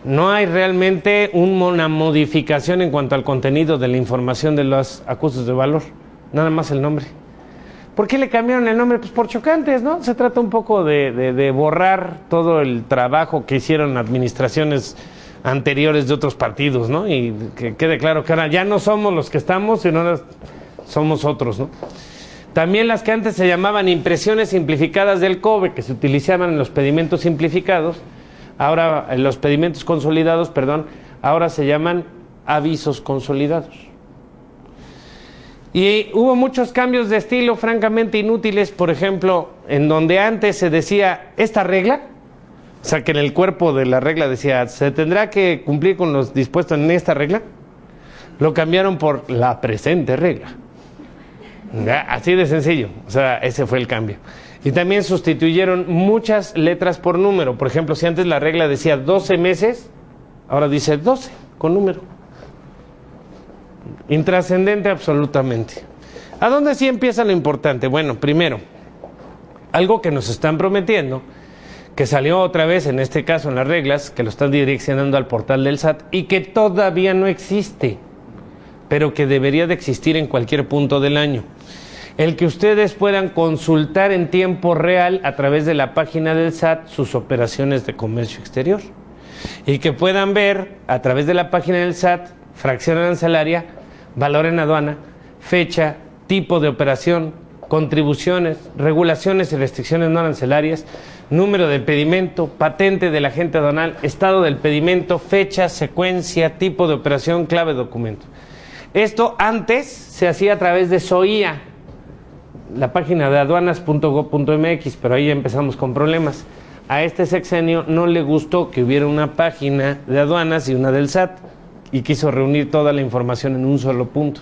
No hay realmente una modificación en cuanto al contenido de la información de los acustos de valor, nada más el nombre. ¿Por qué le cambiaron el nombre? Pues por chocantes, ¿no? Se trata un poco de borrar todo el trabajo que hicieron administraciones anteriores de otros partidos, ¿no? Y que quede claro que ahora ya no somos los que estamos, sino ahora somos otros, ¿no? También las que antes se llamaban impresiones simplificadas del COBE, que se utilizaban en los pedimentos simplificados, ahora en los pedimentos consolidados, perdón, ahora se llaman avisos consolidados. Y hubo muchos cambios de estilo francamente inútiles, por ejemplo, en donde antes se decía esta regla, o sea que en el cuerpo de la regla decía se tendrá que cumplir con los dispuestos en esta regla, lo cambiaron por la presente regla. ¿Ya? Así de sencillo, o sea, ese fue el cambio. Y también sustituyeron muchas letras por número. Por ejemplo, si antes la regla decía 12 meses, ahora dice 12 con número. Intrascendente absolutamente. ¿A dónde sí empieza lo importante? Bueno, primero, algo que nos están prometiendo, que salió otra vez en este caso en las reglas, que lo están direccionando al portal del SAT y que todavía no existe, pero que debería de existir en cualquier punto del año. El que ustedes puedan consultar en tiempo real a través de la página del SAT sus operaciones de comercio exterior y que puedan ver a través de la página del SAT fracción arancelaria, valor en aduana, fecha, tipo de operación, contribuciones, regulaciones y restricciones no arancelarias, número del pedimento, patente del agente aduanal, estado del pedimento, fecha, secuencia, tipo de operación, clave de documento. Esto antes se hacía a través de SOIA, la página de aduanas.gov.mx, pero ahí ya empezamos con problemas. A este sexenio no le gustó que hubiera una página de aduanas y una del SAT y quiso reunir toda la información en un solo punto,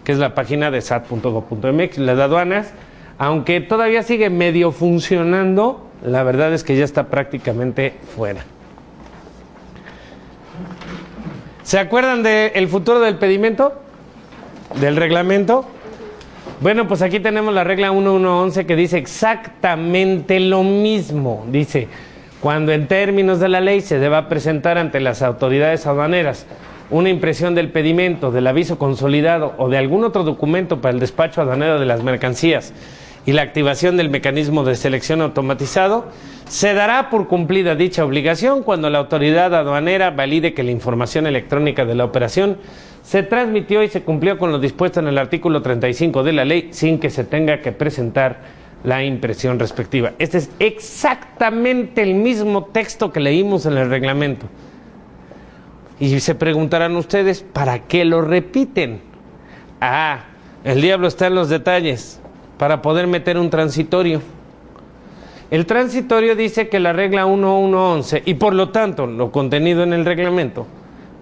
que es la página de sat.gov.mx. La de aduanas, aunque todavía sigue medio funcionando, la verdad es que ya está prácticamente fuera. ¿Se acuerdan del futuro del pedimento? ¿Del reglamento? Bueno, pues aquí tenemos la regla 1111 que dice exactamente lo mismo. Dice, cuando en términos de la ley se deba presentar ante las autoridades aduaneras una impresión del pedimento, del aviso consolidado o de algún otro documento para el despacho aduanero de las mercancías y la activación del mecanismo de selección automatizado, se dará por cumplida dicha obligación cuando la autoridad aduanera valide que la información electrónica de la operación se transmitió y se cumplió con lo dispuesto en el artículo 35 de la ley sin que se tenga que presentar la impresión respectiva. Este es exactamente el mismo texto que leímos en el reglamento. Y se preguntarán ustedes, ¿para qué lo repiten? Ah, el diablo está en los detalles, para poder meter un transitorio. El transitorio dice que la regla 1111 y por lo tanto lo contenido en el reglamento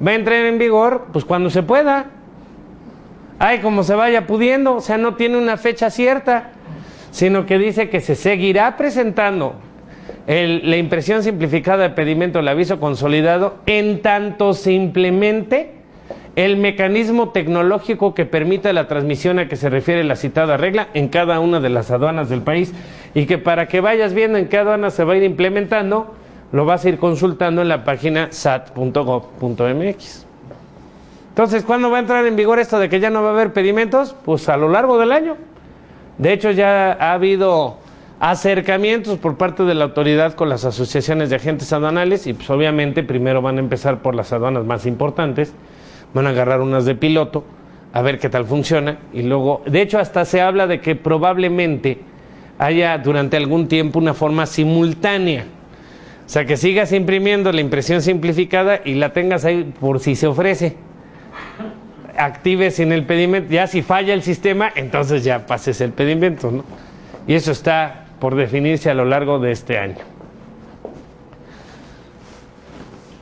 va a entrar en vigor pues cuando se pueda. Ay, como se vaya pudiendo, o sea, no tiene una fecha cierta, sino que dice que se seguirá presentando la impresión simplificada de pedimento del aviso consolidado en tanto se implemente el mecanismo tecnológico que permita la transmisión a que se refiere la citada regla en cada una de las aduanas del país, y que para que vayas viendo en qué aduana se va a ir implementando, lo vas a ir consultando en la página sat.gov.mx. Entonces, ¿cuándo va a entrar en vigor esto de que ya no va a haber pedimentos? Pues a lo largo del año. De hecho, ya ha habido acercamientos por parte de la autoridad con las asociaciones de agentes aduanales y pues obviamente primero van a empezar por las aduanas más importantes, van a agarrar unas de piloto, a ver qué tal funciona, y luego, de hecho hasta se habla de que probablemente haya durante algún tiempo una forma simultánea, o sea que sigas imprimiendo la impresión simplificada y la tengas ahí por si se ofrece, actives en el pedimento, ya si falla el sistema, entonces ya pases el pedimento, ¿no? Y eso está por definirse a lo largo de este año.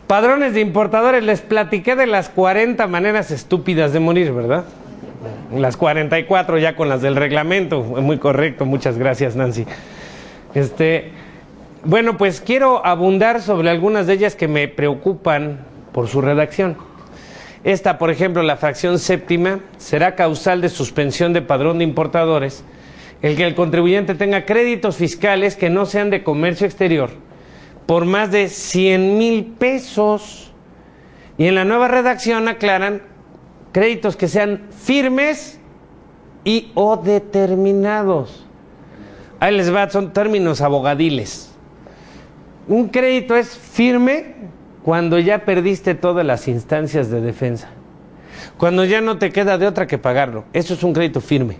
Padrones de importadores, les platiqué de las 40 maneras estúpidas de morir, ¿verdad? Las 44 ya con las del reglamento, muy correcto, muchas gracias Nancy. Bueno, pues quiero abundar sobre algunas de ellas que me preocupan por su redacción. Esta, por ejemplo, la fracción séptima, será causal de suspensión de padrón de importadores el que el contribuyente tenga créditos fiscales que no sean de comercio exterior, por más de 100,000 pesos. Y en la nueva redacción aclaran créditos que sean firmes y o determinados. Ahí les va, son términos abogadiles. Un crédito es firme cuando ya perdiste todas las instancias de defensa, cuando ya no te queda de otra que pagarlo. Eso es un crédito firme.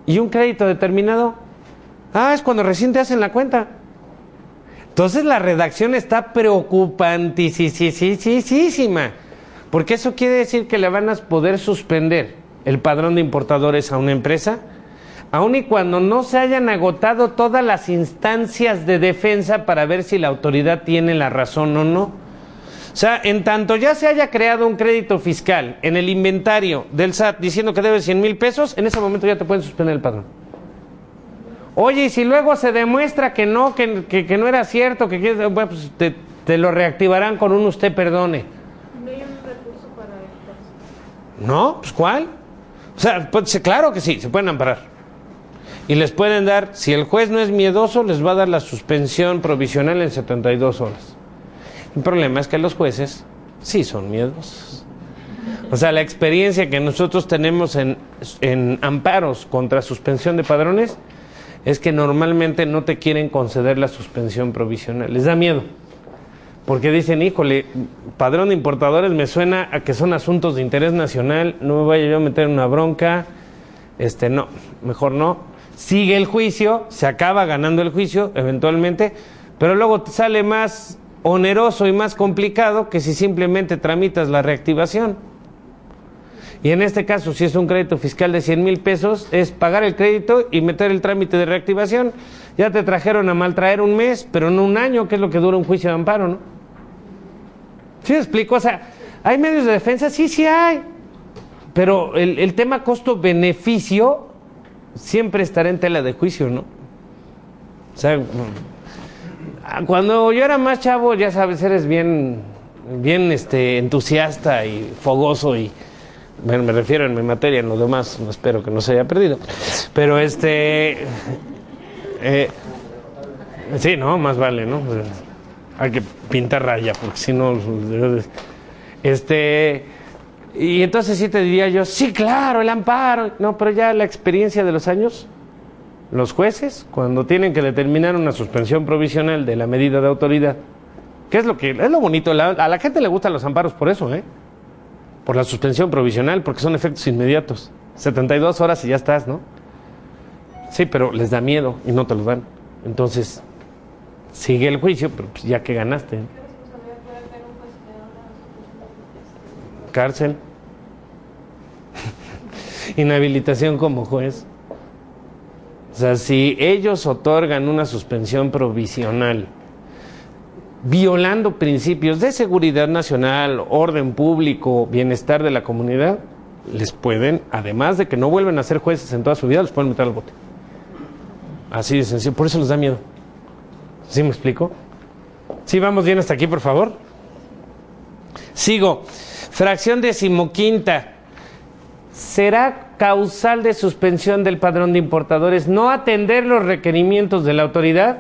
Y un crédito determinado, es cuando recién te hacen la cuenta. Entonces la redacción está preocupantísima, porque eso quiere decir que le van a poder suspender el padrón de importadores a una empresa, aun y cuando no se hayan agotado todas las instancias de defensa para ver si la autoridad tiene la razón o no. O sea, en tanto ya se haya creado un crédito fiscal en el inventario del SAT diciendo que debe 100,000 pesos, en ese momento ya te pueden suspender el padrón. Oye, y si luego se demuestra que no era cierto, bueno, pues te lo reactivarán con un usted perdone. ¿No hay un recurso para esto? No, pues ¿cuál? O sea, pues, claro que sí, se pueden amparar. Y les pueden dar, si el juez no es miedoso, les va a dar la suspensión provisional en 72 horas. El problema es que los jueces sí son miedosos. O sea, la experiencia que nosotros tenemos en amparos contra suspensión de padrones es que normalmente no te quieren conceder la suspensión provisional. Les da miedo. Porque dicen, híjole, padrón de importadores me suena a que son asuntos de interés nacional, no me vaya yo a meter en una bronca, no, mejor no. Sigue el juicio, se acaba ganando el juicio eventualmente, pero luego te sale más oneroso y más complicado que si simplemente tramitas la reactivación. Y en este caso, si es un crédito fiscal de 100,000 pesos, es pagar el crédito y meter el trámite de reactivación. Ya te trajeron a maltraer un mes, pero no un año, que es lo que dura un juicio de amparo, ¿no? ¿Sí me explico? O sea, ¿hay medios de defensa? Sí hay. Pero el tema costo-beneficio siempre estará en tela de juicio, ¿no? O sea, cuando yo era más chavo, ya sabes, eres bien entusiasta y fogoso y... Bueno, me refiero en mi materia, en lo demás, no espero que no se haya perdido. Pero sí, no, más vale, ¿no? Hay que pintar raya, porque si no... Y entonces sí te diría yo, sí, claro, el amparo. No, pero ya la experiencia de los años, los jueces, cuando tienen que determinar una suspensión provisional de la medida de autoridad, ¿qué es lo bonito? A la gente le gustan los amparos por eso, por la suspensión provisional, porque son efectos inmediatos. 72 horas y ya estás, ¿no? Sí, pero les da miedo y no te lo dan. Entonces, sigue el juicio, pero pues ya que ganaste. ¿Qué responsabilidad puede tener un juez que da una Cárcel. Inhabilitación como juez. O sea, si ellos otorgan una suspensión provisional violando principios de seguridad nacional, orden público, bienestar de la comunidad, les pueden, además de que no vuelven a ser jueces en toda su vida, los pueden meter al bote. Así de sencillo, por eso les da miedo. ¿Sí me explico? ¿Sí vamos bien hasta aquí, por favor? Sigo. Fracción 15ª. Será causal de suspensión del padrón de importadores no atender los requerimientos de la autoridad,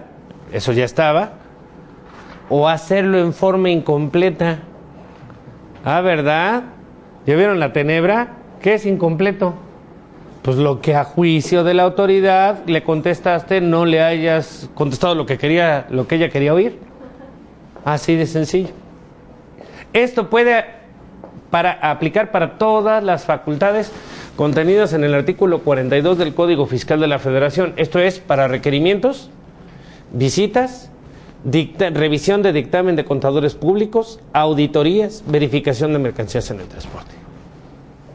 eso ya estaba, o hacerlo en forma incompleta. ¿Verdad? ¿Ya vieron la tenebra? ¿Qué es incompleto? Pues lo que a juicio de la autoridad le contestaste, no le hayas contestado lo que ella quería oír. Así de sencillo. Esto puede aplicar para todas las facultades contenidas en el artículo 42 del Código Fiscal de la Federación. Esto es para requerimientos, visitas, revisión de dictamen de contadores públicos, auditorías, verificación de mercancías en el transporte.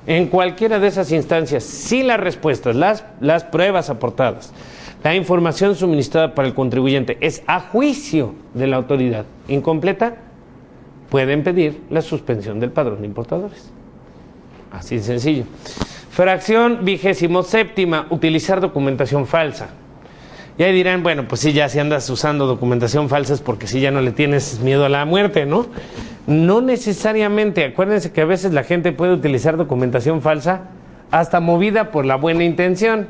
En cualquiera de esas instancias, si las respuestas, las pruebas aportadas, la información suministrada para el contribuyente es a juicio de la autoridad incompleta, pueden pedir la suspensión del padrón de importadores. Así de sencillo. Fracción 27ª, utilizar documentación falsa. Y ahí dirán, bueno, pues sí, ya si andas usando documentación falsa es porque sí ya no le tienes miedo a la muerte, ¿no? No necesariamente. Acuérdense que a veces la gente puede utilizar documentación falsa hasta movida por la buena intención.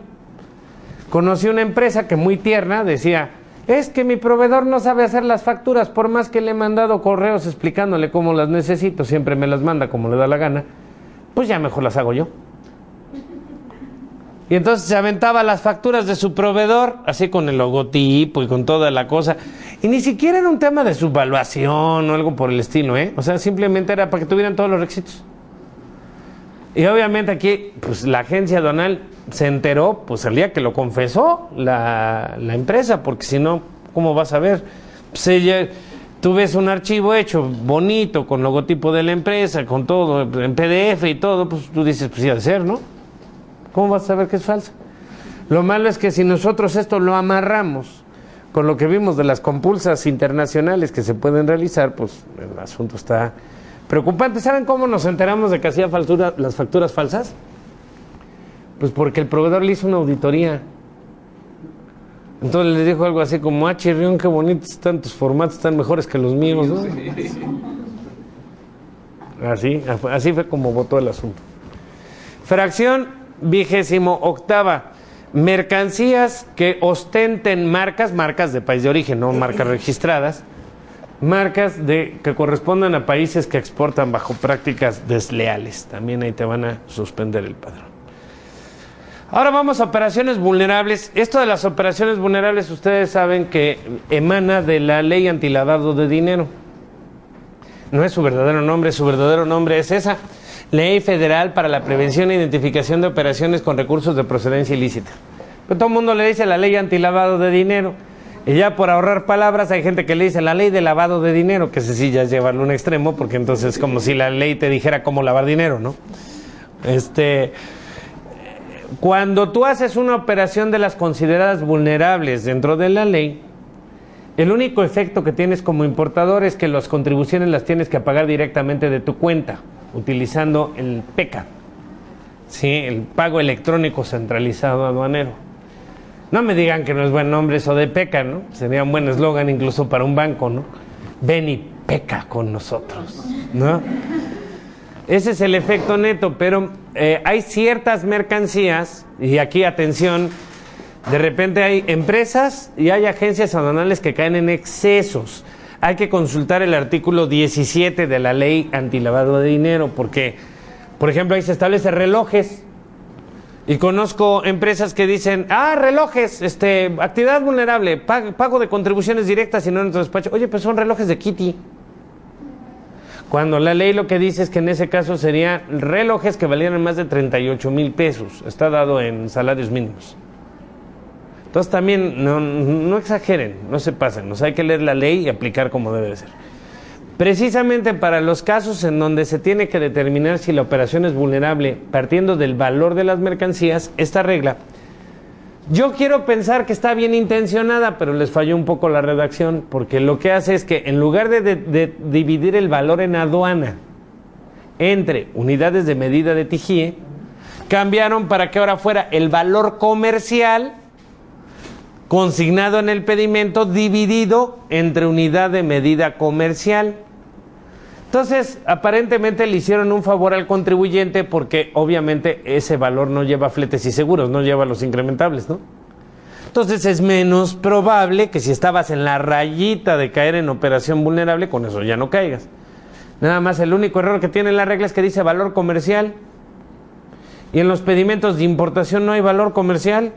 Conocí una empresa que muy tierna decía, Es que mi proveedor no sabe hacer las facturas, por más que le he mandado correos explicándole cómo las necesito, siempre me las manda como le da la gana, pues ya mejor las hago yo. Y entonces se aventaba las facturas de su proveedor, así con el logotipo y con toda la cosa. Y ni siquiera era un tema de subvaluación o algo por el estilo, ¿eh? O sea, simplemente era para que tuvieran todos los requisitos. Y obviamente aquí, pues la agencia aduanal se enteró, pues el día que lo confesó la empresa, porque si no, ¿cómo vas a ver? Pues ella, tú ves un archivo hecho bonito, con logotipo de la empresa, con todo, en PDF y todo, pues tú dices, pues sí ha de ser, ¿no? ¿Cómo vas a saber que es falso? Lo malo es que si nosotros esto lo amarramos con lo que vimos de las compulsas internacionales que se pueden realizar, pues el asunto está preocupante. ¿Saben cómo nos enteramos de que hacía las facturas falsas? Pues porque el proveedor le hizo una auditoría. Entonces le dijo algo así como, Chirrión, qué bonitos están tus formatos, están mejores que los míos, ¿no? Así fue como votó el asunto. Fracción 28ª. Mercancías que ostenten marcas de país de origen, no marcas registradas, marcas que correspondan a países que exportan bajo prácticas desleales. También ahí te van a suspender el padrón. Ahora vamos a operaciones vulnerables. Esto de las operaciones vulnerables, ustedes saben que emana de la ley antilavado de dinero. No es su verdadero nombre es esa. Ley Federal para la Prevención e Identificación de Operaciones con Recursos de Procedencia Ilícita. Pero todo el mundo le dice la ley antilavado de dinero. Y ya por ahorrar palabras hay gente que le dice la ley de lavado de dinero, que ese sí ya es llevarlo a un extremo, porque entonces es como si la ley te dijera cómo lavar dinero, ¿no? Cuando tú haces una operación de las consideradas vulnerables dentro de la ley, el único efecto que tienes como importador es que las contribuciones las tienes que pagar directamente de tu cuenta, utilizando el PECA, ¿sí? El pago electrónico centralizado aduanero. No me digan que no es buen nombre eso de PECA, ¿no? Sería un buen eslogan incluso para un banco, ¿no? Ven y peca con nosotros, ¿no? Ese es el efecto neto, pero hay ciertas mercancías, y aquí atención, de repente hay empresas y hay agencias aduanales que caen en excesos. Hay que consultar el artículo 17 de la ley antilavado de dinero, porque, por ejemplo, ahí se establece relojes. Y conozco empresas que dicen, relojes, actividad vulnerable, pago de contribuciones directas y no en tu despacho. Oye, pues son relojes de Kitty. Cuando la ley lo que dice es que en ese caso serían relojes que valieran más de 38,000 pesos. Está dado en salarios mínimos. Entonces también no exageren, no se pasen. O sea, hay que leer la ley y aplicar como debe de ser. Precisamente para los casos en donde se tiene que determinar si la operación es vulnerable partiendo del valor de las mercancías, esta regla, yo quiero pensar que está bien intencionada, pero les falló un poco la redacción, porque lo que hace es que en lugar de dividir el valor en aduana entre unidades de medida de TIJIE, cambiaron para que ahora fuera el valor comercial consignado en el pedimento dividido entre unidad de medida comercial. Entonces, aparentemente le hicieron un favor al contribuyente porque obviamente ese valor no lleva fletes y seguros, no lleva los incrementables, ¿no? Entonces es menos probable que si estabas en la rayita de caer en operación vulnerable, con eso ya no caigas. Nada más el único error que tiene la regla es que dice valor comercial. Y en los pedimentos de importación no hay valor comercial.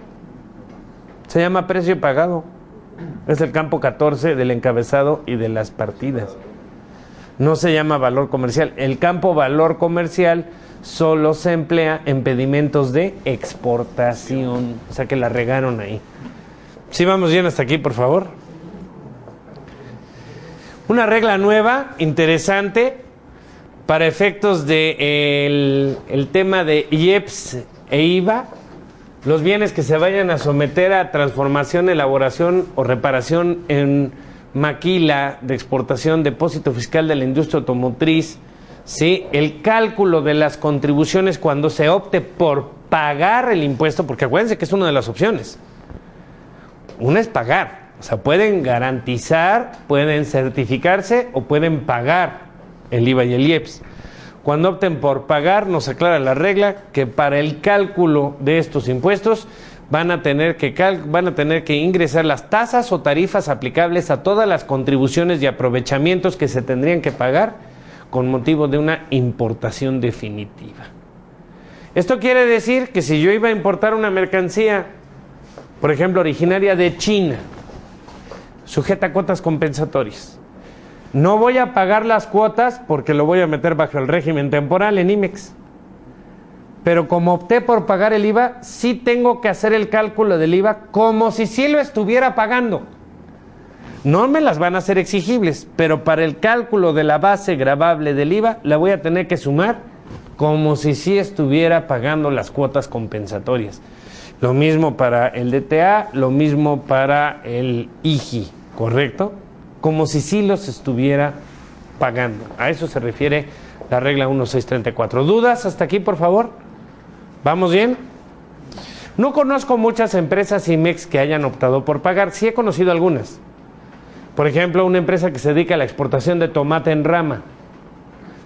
Se llama precio pagado. Es el campo 14 del encabezado y de las partidas. No se llama valor comercial. El campo valor comercial solo se emplea en pedimentos de exportación. O sea que la regaron ahí. ¿Sí vamos bien hasta aquí, por favor? Una regla nueva, interesante, para efectos de el tema de IEPS e IVA. Los bienes que se vayan a someter a transformación, elaboración o reparación en maquila de exportación, depósito fiscal de la industria automotriz, ¿sí? El cálculo de las contribuciones cuando se opte por pagar el impuesto, porque acuérdense que es una de las opciones. Una es pagar, o sea, pueden garantizar, pueden certificarse o pueden pagar el IVA y el IEPS. Cuando opten por pagar, nos aclara la regla que para el cálculo de estos impuestos van a tener que ingresar las tasas o tarifas aplicables a todas las contribuciones y aprovechamientos que se tendrían que pagar con motivo de una importación definitiva. Esto quiere decir que si yo iba a importar una mercancía, por ejemplo, originaria de China, sujeta a cuotas compensatorias, no voy a pagar las cuotas porque lo voy a meter bajo el régimen temporal en IMEX. Pero como opté por pagar el IVA, sí tengo que hacer el cálculo del IVA como si sí lo estuviera pagando. No me las van a hacer exigibles, pero para el cálculo de la base gravable del IVA, la voy a tener que sumar como si sí estuviera pagando las cuotas compensatorias. Lo mismo para el DTA, lo mismo para el IGI, ¿correcto? Como si sí los estuviera pagando. A eso se refiere la regla 1634. ¿Dudas hasta aquí, por favor? ¿Vamos bien? No conozco muchas empresas IMEX que hayan optado por pagar. Sí he conocido algunas. Por ejemplo, una empresa que se dedica a la exportación de tomate en rama.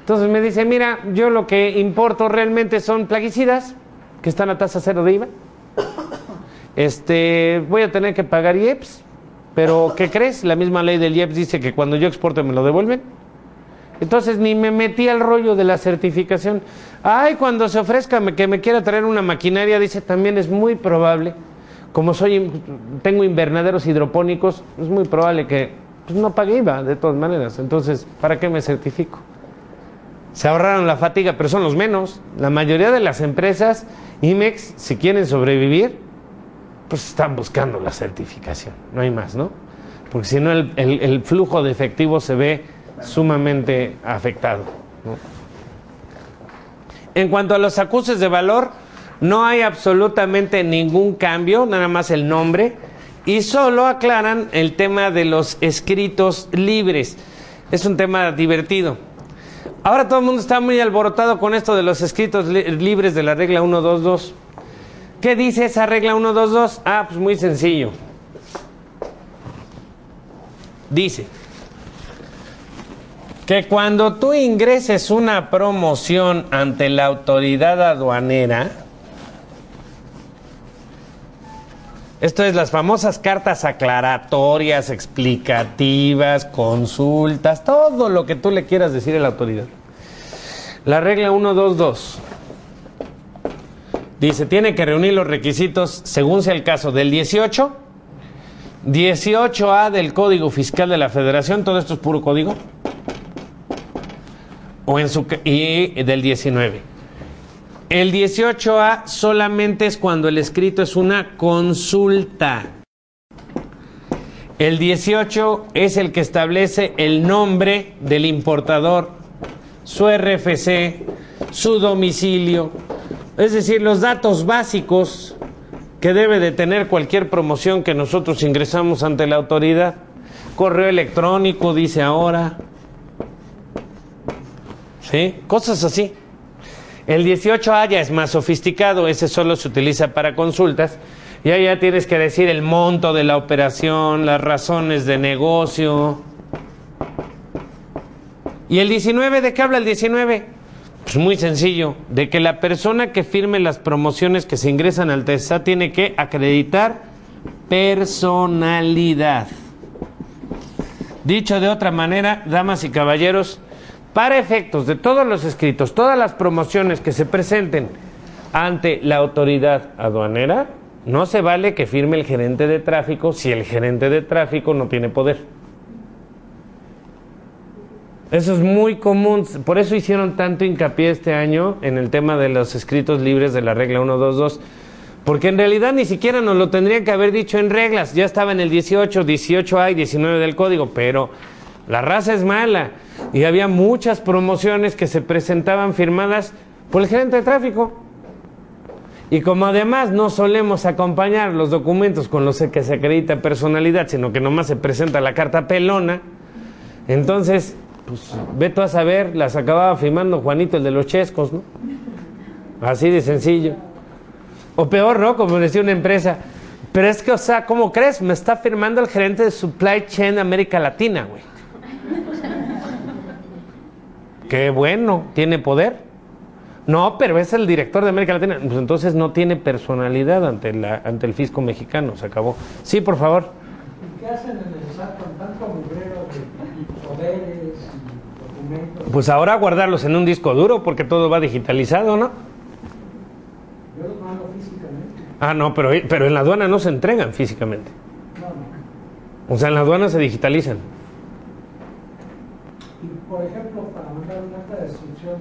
Entonces me dice, mira, yo lo que importo realmente son plaguicidas, que están a tasa cero de IVA. Voy a tener que pagar IEPS, pero ¿qué crees? La misma ley del IEPS dice que cuando yo exporte me lo devuelven. Entonces ni me metí al rollo de la certificación. Ay, cuando se ofrezca que me quiera traer una maquinaria, dice, también es muy probable, como tengo invernaderos hidropónicos, es muy probable que no pague IVA de todas maneras. Entonces, ¿para qué me certifico? Se ahorraron la fatiga, pero son los menos. La mayoría de las empresas IMEX, si quieren sobrevivir, pues están buscando la certificación, no hay más, ¿no? Porque si no el flujo de efectivo se ve sumamente afectado, ¿no? En cuanto a los acuses de valor, no hay absolutamente ningún cambio, nada más el nombre, y solo aclaran el tema de los escritos libres. Es un tema divertido. Ahora todo el mundo está muy alborotado con esto de los escritos libres de la regla 122. ¿Qué dice esa regla 122? Ah, pues muy sencillo. Dice que cuando tú ingreses una promoción ante la autoridad aduanera, esto es las famosas cartas aclaratorias, explicativas, consultas, todo lo que tú le quieras decir a la autoridad. La regla 122 dice, tiene que reunir los requisitos, según sea el caso, del 18A del Código Fiscal de la Federación, todo esto es puro código, y del 19. El 18A solamente es cuando el escrito es una consulta. El 18 es el que establece el nombre del importador, su RFC, su domicilio, es decir, los datos básicos que debe de tener cualquier promoción que nosotros ingresamos ante la autoridad. Correo electrónico, dice ahora, ¿sí? Cosas así. El 18A ya es más sofisticado, ese solo se utiliza para consultas. Y ahí ya tienes que decir el monto de la operación, las razones de negocio. ¿Y el 19? ¿De qué habla el 19? Pues muy sencillo, de que la persona que firme las promociones que se ingresan al TESA tiene que acreditar personalidad. Dicho de otra manera, damas y caballeros, para efectos de todos los escritos, todas las promociones que se presenten ante la autoridad aduanera, no se vale que firme el gerente de tráfico si el gerente de tráfico no tiene poder. Eso es muy común, por eso hicieron tanto hincapié este año en el tema de los escritos libres de la regla 122, porque en realidad ni siquiera nos lo tendrían que haber dicho en reglas, ya estaba en el 18, 18A y 19 del código, pero la raza es mala y había muchas promociones que se presentaban firmadas por el gerente de tráfico. Y como además no solemos acompañar los documentos con los que se acredita personalidad, sino que nomás se presenta la carta pelona, entonces, pues ve tú a saber, las acababa firmando Juanito, el de los chescos, ¿no? Así de sencillo. O peor, ¿no? Como decía una empresa, pero es que, o sea, ¿cómo crees? Me está firmando el gerente de Supply Chain América Latina, güey. Qué bueno, tiene poder. No, pero es el director de América Latina. Pues entonces no tiene personalidad ante el fisco mexicano. Se acabó. Sí, por favor. ¿Y qué hacen en el SAT con tanto mugrero de poderes y documentos? Pues ahora guardarlos en un disco duro porque todo va digitalizado, ¿no? Yo los mando físicamente. Ah, no, pero en la aduana no se entregan físicamente. No, no. O sea, en la aduana se digitalizan. Y por ejemplo, para mandar un acta de destrucción,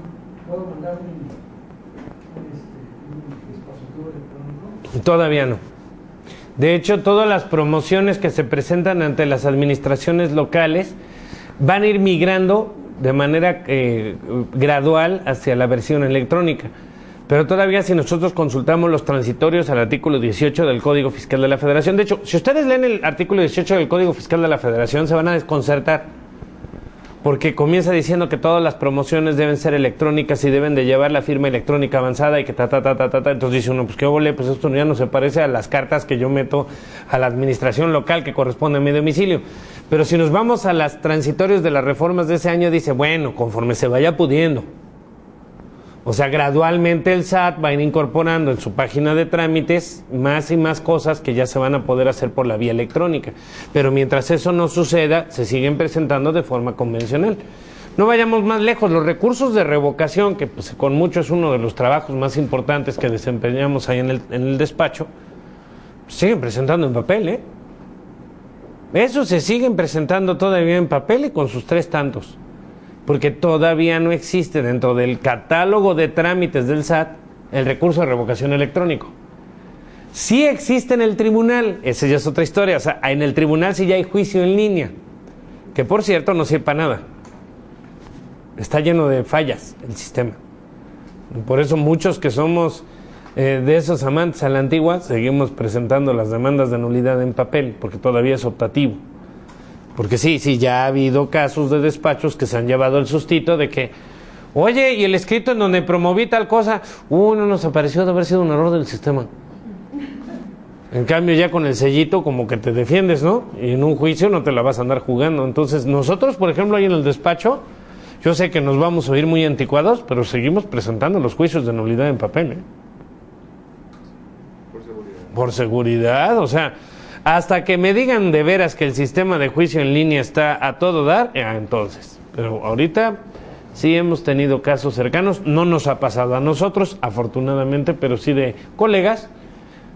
¿puedo mandar un dispositivo electrónico? Todavía no. De hecho, todas las promociones que se presentan ante las administraciones locales van a ir migrando de manera gradual hacia la versión electrónica. Pero todavía si nosotros consultamos los transitorios al artículo 18 del Código Fiscal de la Federación, de hecho, si ustedes leen el artículo 18 del Código Fiscal de la Federación, se van a desconcertar. Porque comienza diciendo que todas las promociones deben ser electrónicas y deben de llevar la firma electrónica avanzada y que Entonces dice uno, pues qué ole, pues esto ya no se parece a las cartas que yo meto a la administración local que corresponde a mi domicilio. Pero si nos vamos a las transitorios de las reformas de ese año, dice, bueno, conforme se vaya pudiendo. O sea, gradualmente el SAT va a ir incorporando en su página de trámites más y más cosas que ya se van a poder hacer por la vía electrónica. Pero mientras eso no suceda, se siguen presentando de forma convencional. No vayamos más lejos, los recursos de revocación, que pues, con mucho es uno de los trabajos más importantes que desempeñamos ahí en el despacho, siguen presentando en papel, ¿eh? Eso se siguen presentando todavía en papel y con sus 3 tantos. Porque todavía no existe dentro del catálogo de trámites del SAT el recurso de revocación electrónico. Sí existe en el tribunal, esa ya es otra historia, o sea, en el tribunal sí ya hay juicio en línea, que por cierto no sirve para nada. Está lleno de fallas el sistema. Por eso muchos que somos de esos amantes a la antigua, seguimos presentando las demandas de nulidad en papel, porque todavía es optativo. Porque sí, ya ha habido casos de despachos que se han llevado el sustito de que, oye, y el escrito en donde promoví tal cosa, no nos apareció de haber sido un error del sistema. En cambio ya con el sellito como que te defiendes, ¿no? Y en un juicio no te la vas a andar jugando. Entonces nosotros, por ejemplo, ahí en el despacho, yo sé que nos vamos a oír muy anticuados, pero seguimos presentando los juicios de nulidad en papel, ¿eh? Por seguridad. Por seguridad, o sea... Hasta que me digan de veras que el sistema de juicio en línea está a todo dar, entonces. Pero ahorita sí hemos tenido casos cercanos, no nos ha pasado a nosotros, afortunadamente, pero sí de colegas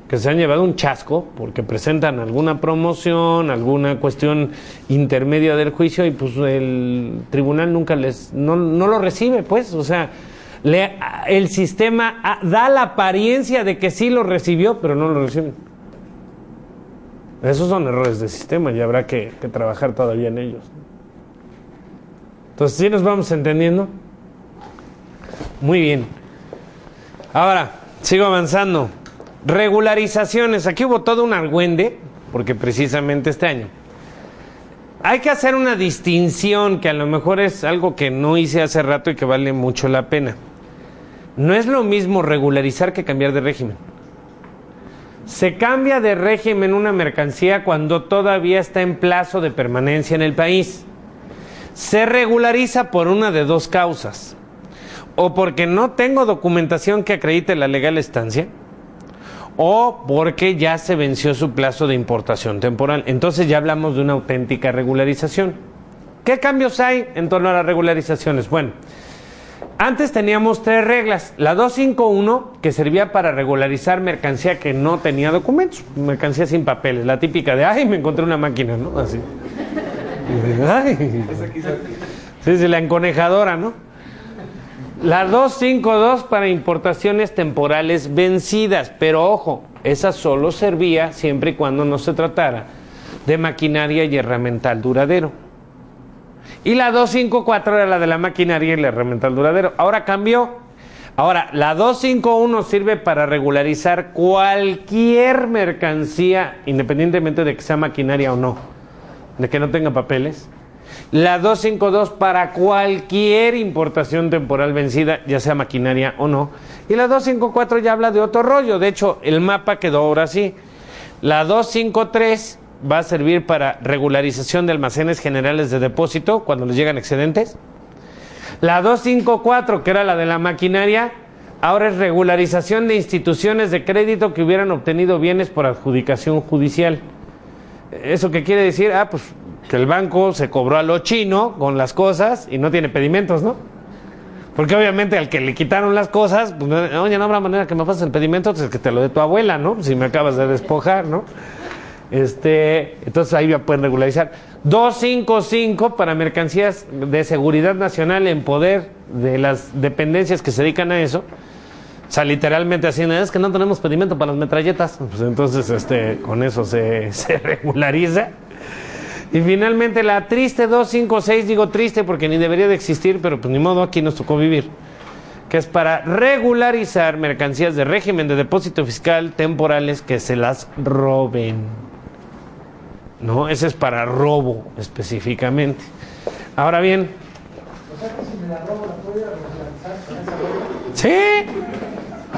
que se han llevado un chasco porque presentan alguna promoción, alguna cuestión intermedia del juicio y pues el tribunal nunca no lo recibe, pues, o sea, el sistema da la apariencia de que sí lo recibió, pero no lo reciben. Esos son errores de sistema y habrá que trabajar todavía en ellos. Entonces, ¿sí nos vamos entendiendo? Muy bien. Ahora, sigo avanzando. Regularizaciones. Aquí hubo todo un argüende, porque precisamente este año. Hay que hacer una distinción, que a lo mejor es algo que no hice hace rato y que vale mucho la pena. No es lo mismo regularizar que cambiar de régimen. Se cambia de régimen una mercancía cuando todavía está en plazo de permanencia en el país. Se regulariza por una de 2 causas. O porque no tengo documentación que acredite la legal estancia, o porque ya se venció su plazo de importación temporal. Entonces ya hablamos de una auténtica regularización. ¿Qué cambios hay en torno a las regularizaciones? Bueno, antes teníamos 3 reglas. La 251, que servía para regularizar mercancía que no tenía documentos, mercancía sin papeles, la típica de, ay, me encontré una máquina, ¿no? Así. Ay. Sí, la enconejadora, ¿no? La 252 para importaciones temporales vencidas, pero ojo, esa solo servía siempre y cuando no se tratara de maquinaria y herramental duradero. Y la 254 era la de la maquinaria y el herramental duradero. Ahora cambió. Ahora, la 251 sirve para regularizar cualquier mercancía, independientemente de que sea maquinaria o no, de que no tenga papeles. La 252 para cualquier importación temporal vencida, ya sea maquinaria o no. Y la 254 ya habla de otro rollo. De hecho, el mapa quedó ahora así. La 253 va a servir para regularización de almacenes generales de depósito cuando les llegan excedentes. La 254, que era la de la maquinaria, Ahora es regularización de instituciones de crédito que hubieran obtenido bienes por adjudicación judicial. ¿Eso qué quiere decir? Pues que el banco se cobró a lo chino con las cosas y no tiene pedimentos, ¿no? Porque obviamente al que le quitaron las cosas, pues, oye, no habrá manera que me pases el pedimento, pues que te lo dé tu abuela, ¿no? Si me acabas de despojar, ¿no? Entonces ahí ya pueden regularizar. 255 para mercancías de seguridad nacional en poder de las dependencias que se dedican a eso. O sea, literalmente así, es que no tenemos pedimento para las metralletas. Pues entonces con eso se regulariza. Y finalmente la triste 256, digo triste porque ni debería de existir, pero pues ni modo, aquí nos tocó vivir, que es para regularizar mercancías de régimen de depósito fiscal temporales que se las roben. No, ese es para robo específicamente. Ahora bien, O sea que si me la robo, ¿la puedo regularizar con esa regla? sí,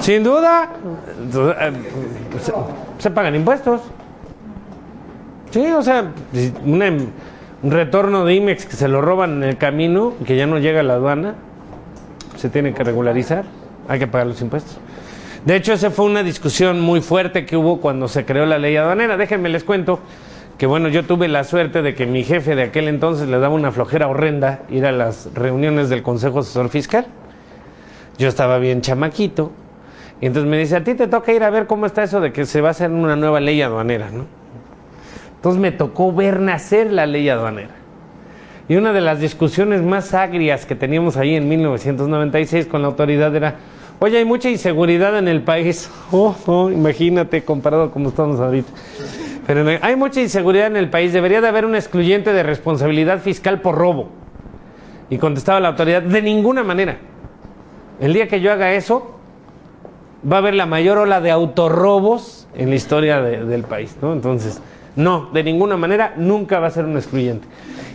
sin duda, se pagan impuestos. Sí, o sea, un retorno de IMEX que se lo roban en el camino, que ya no llega a la aduana, se tiene que regularizar, hay que pagar los impuestos. De hecho, esa fue una discusión muy fuerte que hubo cuando se creó la ley aduanera. Déjenme les cuento que, bueno, yo tuve la suerte de que mi jefe de aquel entonces le daba una flojera horrenda ir a las reuniones del Consejo Asesor Fiscal. Yo estaba bien chamaquito, y entonces me dice, a ti te toca ir a ver cómo está eso de que se va a hacer una nueva ley aduanera, ¿no? Entonces me tocó ver nacer la ley aduanera. Y una de las discusiones más agrias que teníamos ahí en 1996 con la autoridad era, oye, hay mucha inseguridad en el país. Imagínate comparado como estamos ahorita. Pero hay mucha inseguridad en el país, debería de haber un excluyente de responsabilidad fiscal por robo. Y contestaba la autoridad, de ninguna manera. El día que yo haga eso, va a haber la mayor ola de autorrobos en la historia del país, ¿no? Entonces, no, de ninguna manera, nunca va a ser un excluyente.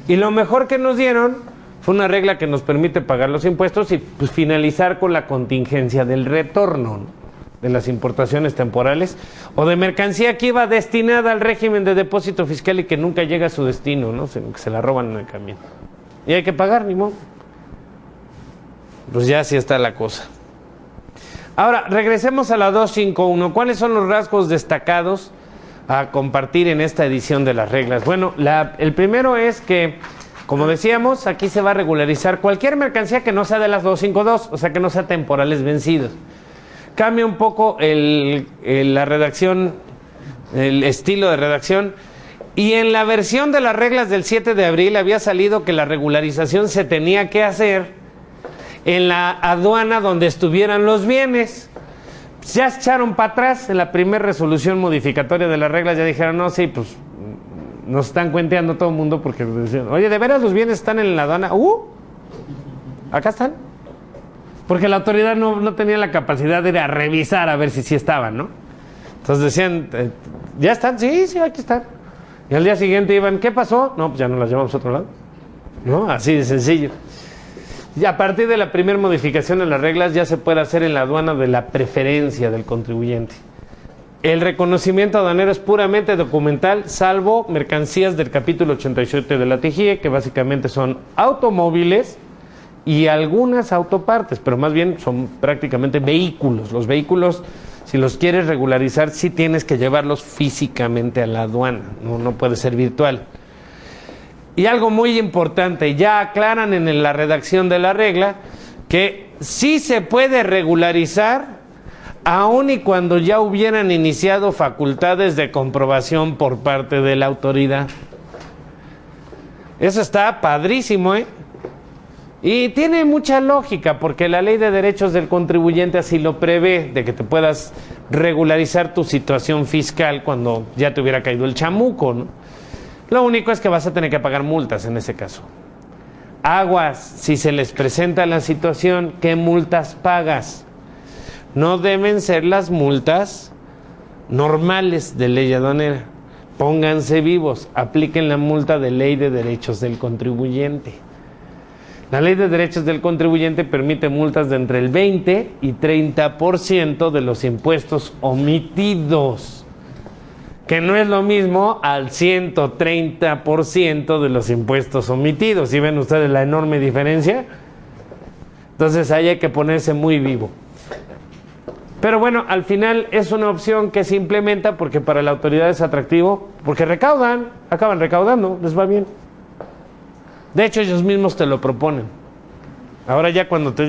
Y lo mejor que nos dieron fue una regla que nos permite pagar los impuestos y pues finalizar con la contingencia del retorno, ¿no?, de las importaciones temporales o de mercancía que iba destinada al régimen de depósito fiscal y que nunca llega a su destino, ¿no?, sino que se la roban en el camino. Y hay que pagar, ni modo. Pues ya así está la cosa. Ahora, regresemos a la 251. ¿Cuáles son los rasgos destacados a compartir en esta edición de las reglas? Bueno, el primero es que, como decíamos, aquí se va a regularizar cualquier mercancía que no sea de las 252, o sea, que no sea temporales vencidos. Cambia un poco la redacción, el estilo de redacción, y en la versión de las reglas del 7 de abril había salido que la regularización se tenía que hacer en la aduana donde estuvieran los bienes. Ya se echaron para atrás en la primera resolución modificatoria de las reglas, ya dijeron, no, sí, pues nos están cuenteando todo el mundo porque decían, oye, ¿de veras los bienes están en la aduana? Acá están. Porque la autoridad no tenía la capacidad de ir a revisar a ver si sí estaban, ¿no? Entonces decían, ¿ya están? Sí, aquí están. Y al día siguiente iban, ¿qué pasó? No, pues ya nos las llevamos a otro lado, ¿no? Así de sencillo. Y a partir de la primera modificación de las reglas ya se puede hacer en la aduana de la preferencia del contribuyente. El reconocimiento aduanero es puramente documental, salvo mercancías del capítulo 87 de la TGIE, que básicamente son automóviles y algunas autopartes, pero más bien son prácticamente vehículos. Los vehículos, si los quieres regularizar, sí tienes que llevarlos físicamente a la aduana, no puede ser virtual. Y algo muy importante, ya aclaran en la redacción de la regla que sí se puede regularizar aun y cuando ya hubieran iniciado facultades de comprobación por parte de la autoridad. Eso está padrísimo, ¿eh? Y tiene mucha lógica porque la Ley de Derechos del Contribuyente así lo prevé, de que te puedas regularizar tu situación fiscal cuando ya te hubiera caído el chamuco, ¿no? Lo único es que vas a tener que pagar multas en ese caso. Aguas, si se les presenta la situación, ¿qué multas pagas? No deben ser las multas normales de ley aduanera. Pónganse vivos, apliquen la multa de Ley de Derechos del Contribuyente. La Ley de Derechos del Contribuyente permite multas de entre el 20 y 30% de los impuestos omitidos, que no es lo mismo al 130% de los impuestos omitidos. ¿Sí ven ustedes la enorme diferencia? Entonces ahí hay que ponerse muy vivo. Pero bueno, al final es una opción que se implementa porque para la autoridad es atractivo, porque recaudan, acaban recaudando, les va bien. De hecho, ellos mismos te lo proponen. Ahora ya cuando te